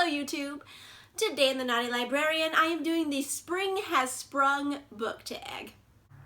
Hello YouTube! Today in the Naughty Librarian, I am doing the Spring Has Sprung book tag.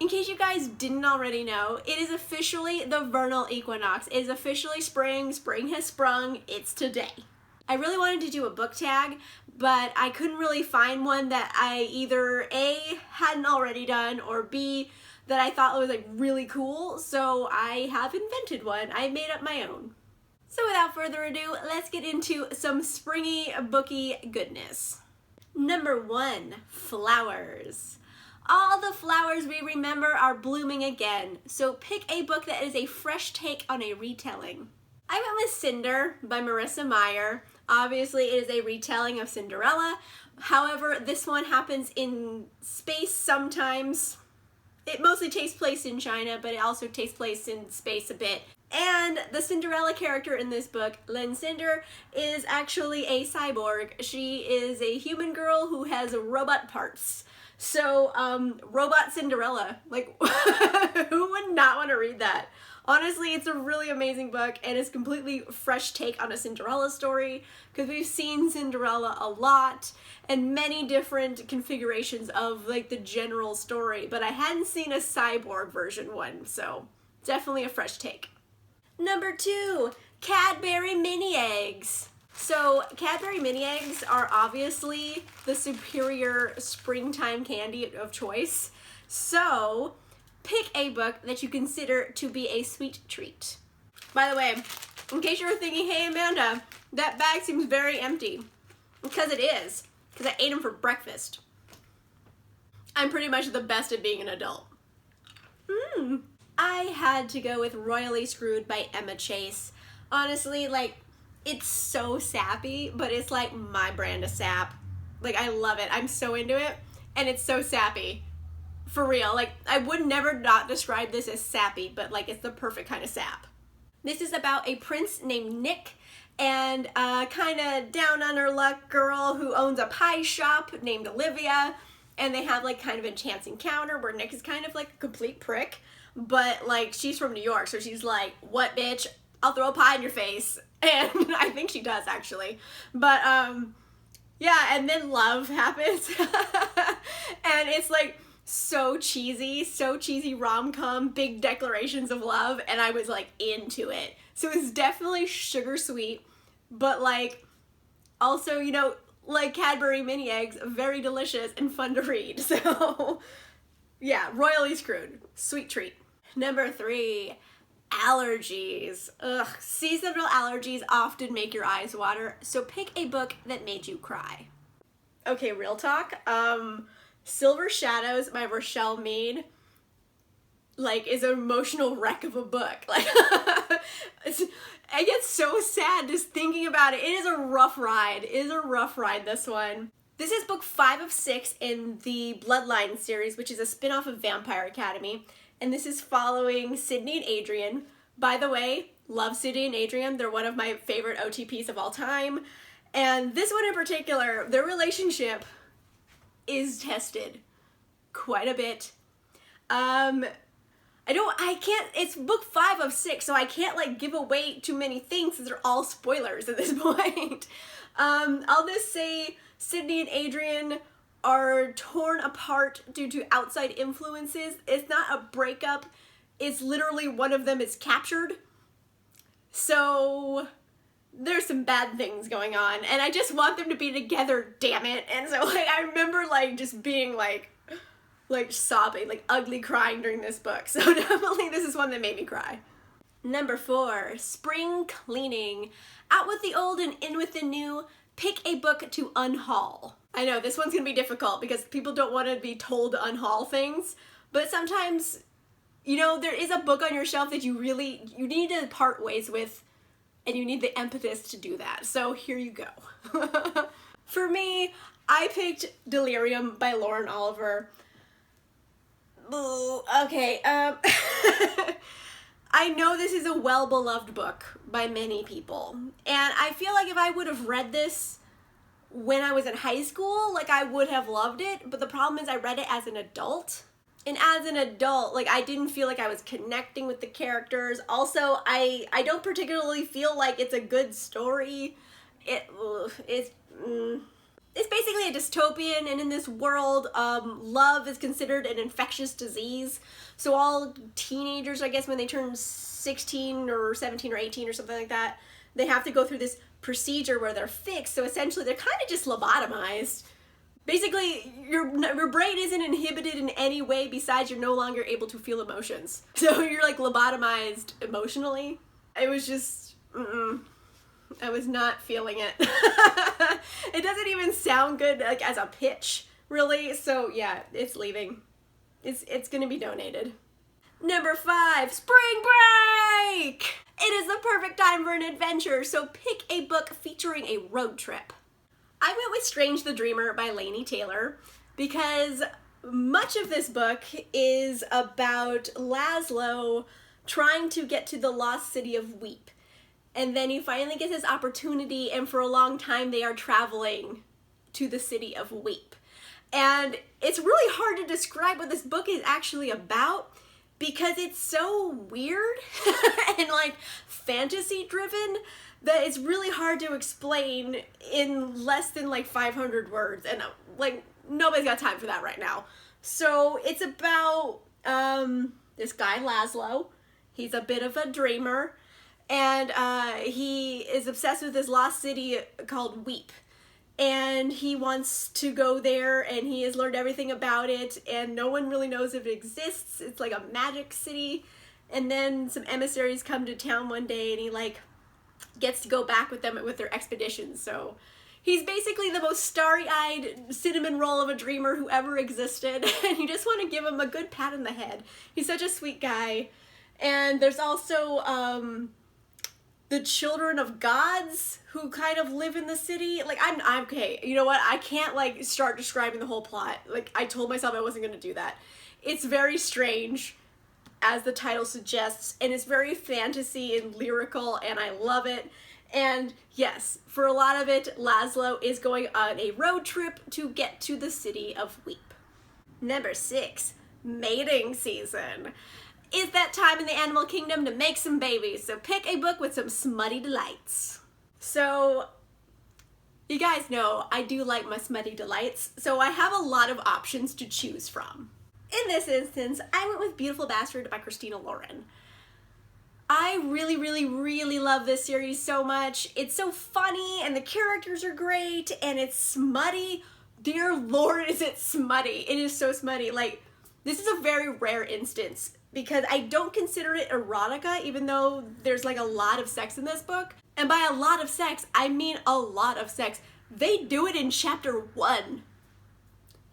In case you guys didn't already know, it is officially the vernal equinox. It is officially spring, spring has sprung, it's today. I really wanted to do a book tag, but I couldn't really find one that I either A, hadn't already done, or B, that I thought was like really cool, so I have invented one. I made up my own. So without further ado, let's get into some springy booky goodness. Number 1, flowers. All the flowers we remember are blooming again, so pick a book that is a fresh take on a retelling. I went with Cinder by Marissa Meyer. Obviously it is a retelling of Cinderella, however this one happens in space sometimes. It mostly takes place in China, but it also takes place in space a bit. And the Cinderella character in this book, Cinder, is actually a cyborg. She is a human girl who has robot parts. So, Robot Cinderella. Like, who would not want to read that? Honestly, it's a really amazing book, and it's a completely fresh take on a Cinderella story, because we've seen Cinderella a lot, and many different configurations of, like, the general story, but I hadn't seen a cyborg version one, so definitely a fresh take. Number 2, Cadbury Mini Eggs. So Cadbury Mini Eggs are obviously the superior springtime candy of choice. So pick a book that you consider to be a sweet treat. By the way, in case you were thinking, hey Amanda, that bag seems very empty. Because it is, because I ate them for breakfast. I'm pretty much the best at being an adult. I had to go with Royally Screwed by Emma Chase. Honestly, like, it's so sappy, but it's like my brand of sap. Like, I love it. I'm so into it, and it's so sappy. For real. Like, I would never not describe this as sappy, but like, it's the perfect kind of sap. This is about a prince named Nick and a kind of down on her luck girl who owns a pie shop named Olivia, and they have like kind of a chance encounter where Nick is kind of like a complete prick. But, like, she's from New York, so she's like, what, bitch? I'll throw a pie in your face. And I think she does, actually. But, yeah, and then love happens. And it's, like, so cheesy rom-com, big declarations of love, and I was, like, into it. So it's definitely sugar sweet, but, like, also, you know, like Cadbury Mini Eggs, very delicious and fun to read. So, yeah, Royally Screwed. Sweet treat. Number 3, Allergies. Ugh, seasonal allergies often make your eyes water, so pick a book that made you cry. Okay, real talk. Silver Shadows by Richelle Mead, like, is an emotional wreck of a book. Like, I get so sad just thinking about it. It is a rough ride. It is a rough ride, this one. This is book 5 of 6 in the Bloodline series, which is a spin-off of Vampire Academy. And this is following Sydney and Adrian. By the way, love Sydney and Adrian. They're one of my favorite OTPs of all time. And this one in particular, their relationship is tested quite a bit. It's book 5 of 6, so I can't like give away too many things because they're all spoilers at this point. I'll just say Sydney and Adrian are torn apart due to outside influences. It's not a breakup, it's literally one of them is captured. So there's some bad things going on, and I just want them to be together, damn it. And so like I remember like just being like sobbing, like ugly crying during this book. So definitely this is one that made me cry. Number 4, Spring Cleaning. Out with the old and in with the new. Pick a book to unhaul. I know this one's gonna be difficult because people don't want to be told to unhaul things, but sometimes, you know, there is a book on your shelf that you need to part ways with, and you need the impetus to do that. So here you go. For me, I picked Delirium by Lauren Oliver. Ooh, okay, I know this is a well-beloved book by many people, and I feel like if I would have read this when I was in high school, like I would have loved it, but the problem is I read it as an adult, and as an adult, like I didn't feel like I was connecting with the characters. Also, I don't particularly feel like it's a good story. It's It's basically a dystopian, and in this world, love is considered an infectious disease. So all teenagers, I guess, when they turn 16 or 17 or 18 or something like that, they have to go through this procedure where they're fixed. So essentially, they're kind of just lobotomized. Basically, your brain isn't inhibited in any way besides you're no longer able to feel emotions. So you're like lobotomized emotionally. It was just, I was not feeling it. It doesn't even sound good like as a pitch, really. So yeah, it's leaving. It's gonna be donated. Number 5, spring break! It is the perfect time for an adventure, so pick a book featuring a road trip. I went with Strange the Dreamer by Laini Taylor because much of this book is about Laszlo trying to get to the lost city of Weep. And then he finally gets his opportunity, and for a long time they are traveling to the city of Weep. And it's really hard to describe what this book is actually about because it's so weird and like fantasy driven that it's really hard to explain in less than like 500 words, and like nobody's got time for that right now. So it's about this guy Laszlo. He's a bit of a dreamer, and he is obsessed with this lost city called Weep, and he wants to go there, and he has learned everything about it, and no one really knows if it exists. It's like a magic city. And then some emissaries come to town one day, and he like gets to go back with them with their expeditions. So he's basically the most starry-eyed cinnamon roll of a dreamer who ever existed, and you just want to give him a good pat on the head. He's such a sweet guy. And there's also the children of gods who kind of live in the city. Like, I'm okay, you know what, I can't like start describing the whole plot. Like, I told myself I wasn't gonna do that. It's very strange, as the title suggests, and it's very fantasy and lyrical, and I love it. And yes, for a lot of it, Laszlo is going on a road trip to get to the city of Weep. Number 6, mating season. It's that time in the animal kingdom to make some babies, so pick a book with some smutty delights. So, you guys know I do like my smutty delights, so I have a lot of options to choose from. In this instance, I went with Beautiful Bastard by Christina Lauren. I really love this series so much. It's so funny, and the characters are great, and it's smutty. Dear Lord, is it smutty. It is so smutty. Like, this is a very rare instance because I don't consider it erotica, even though there's like a lot of sex in this book. And by a lot of sex, I mean a lot of sex. They do it in chapter 1.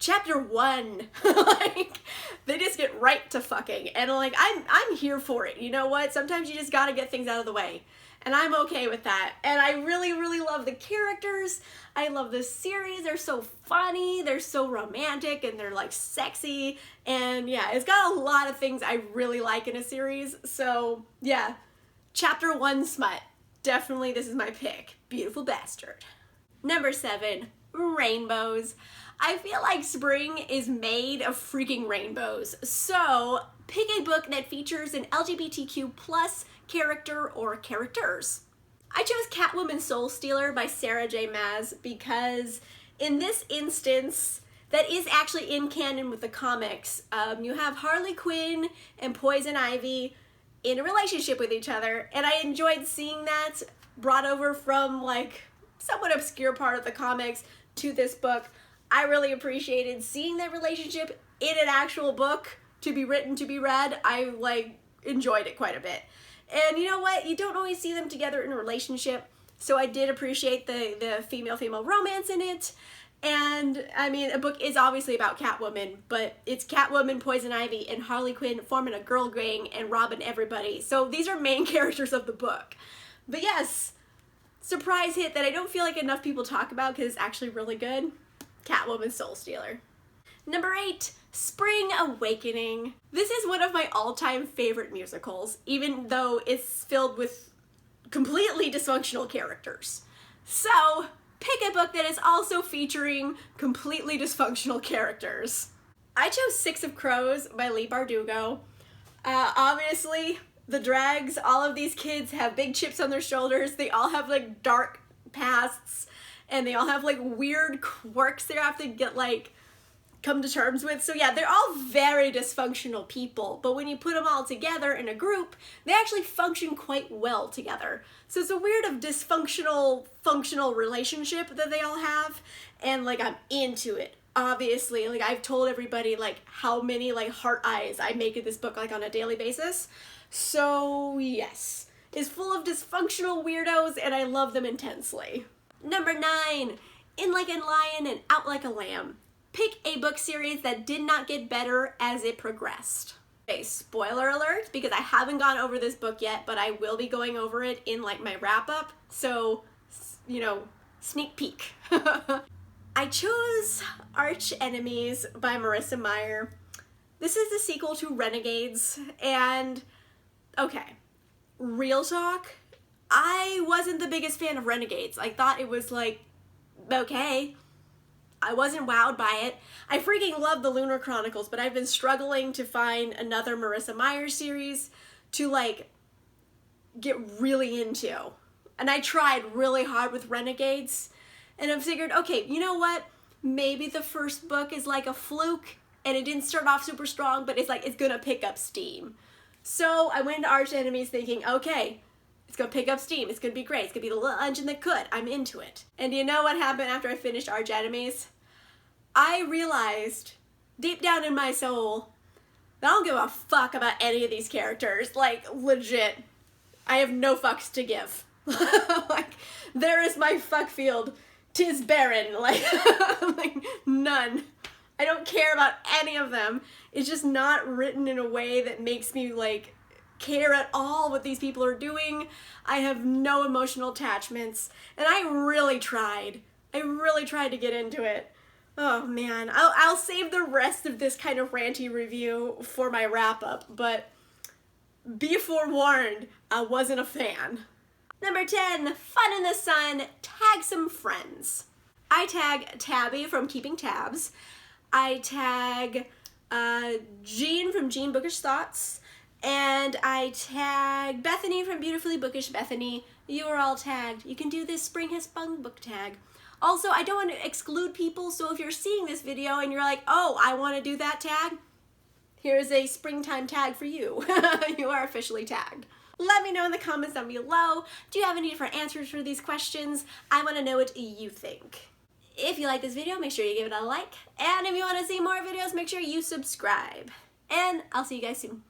Chapter 1. Like, they just get right to fucking, and like, I'm here for it. You know what? Sometimes you just gotta get things out of the way, and I'm okay with that. And I really love the characters. I love this series. They're so funny, they're so romantic, and they're like sexy, and yeah, it's got a lot of things I really like in a series. So yeah, chapter 1 smut. Definitely this is my pick. Beautiful Bastard. Number 7, rainbows. I feel like spring is made of freaking rainbows, so pick a book that features an LGBTQ plus character or characters. I chose Catwoman Soul Stealer by Sarah J. Maas because in this instance, that is actually in canon with the comics. You have Harley Quinn and Poison Ivy in a relationship with each other, and I enjoyed seeing that brought over from like somewhat obscure part of the comics to this book. I really appreciated seeing that relationship in an actual book to be written, to be read. I like enjoyed it quite a bit. And you know what? You don't always see them together in a relationship, so I did appreciate the female-female romance in it. And I mean, a book is obviously about Catwoman, but it's Catwoman, Poison Ivy, and Harley Quinn forming a girl gang and robbing everybody. So these are main characters of the book. But yes, surprise hit that I don't feel like enough people talk about because it's actually really good. Catwoman Soul Stealer. Number 8, Spring Awakening. This is one of my all-time favorite musicals, even though it's filled with completely dysfunctional characters. So, pick a book that is also featuring completely dysfunctional characters. I chose 6 of Crows by Leigh Bardugo. Obviously, the drags, all of these kids have big chips on their shoulders. They all have like dark pasts. and they all have like weird quirks they have to get like come to terms with. So yeah, they're all very dysfunctional people, but when you put them all together in a group, they actually function quite well together. So it's a weird of dysfunctional functional relationship that they all have, and like I'm into it. Obviously, like I've told everybody like how many like heart eyes I make in this book like on a daily basis. So yes, it's full of dysfunctional weirdos and I love them intensely. Number 9, In Like a Lion and Out Like a Lamb. Pick a book series that did not get better as it progressed. Okay, spoiler alert, because I haven't gone over this book yet, but I will be going over it in like my wrap up. So, you know, sneak peek. I chose Arch Enemies by Marissa Meyer. This is the sequel to Renegades, and okay, real talk, I wasn't the biggest fan of Renegades. I thought it was like, okay. I wasn't wowed by it. I freaking love the Lunar Chronicles, but I've been struggling to find another Marissa Meyer series to like get really into. And I tried really hard with Renegades, and I figured, okay, you know what? Maybe the first book is like a fluke and it didn't start off super strong, but it's like it's gonna pick up steam. So I went into Arch Enemies thinking, okay, it's gonna pick up steam, it's gonna be great, it's gonna be the little engine that could. I'm into it. And you know what happened after I finished Arch Enemies? I realized deep down in my soul that I don't give a fuck about any of these characters. Like, legit, I have no fucks to give. Like, there is my fuck field. 'Tis barren. Like, like, none. I don't care about any of them. It's just not written in a way that makes me, like, care at all what these people are doing. I have no emotional attachments. And I really tried. I really tried to get into it. Oh man, I'll save the rest of this kind of ranty review for my wrap-up, but be forewarned, I wasn't a fan. Number 10, Fun in the Sun, Tag Some Friends. I tag Tabby from Keeping Tabs. I tag Jean from Jean Bookish Thoughts. And I tag Bethany from Beautifully Bookish Bethany. You are all tagged. You can do this Spring Has Sprung book tag. Also, I don't want to exclude people, so if you're seeing this video and you're like, oh, I want to do that tag, here's a springtime tag for you. You are officially tagged. Let me know in the comments down below. Do you have any different answers for these questions? I want to know what you think. If you like this video, make sure you give it a like. And if you want to see more videos, make sure you subscribe. And I'll see you guys soon.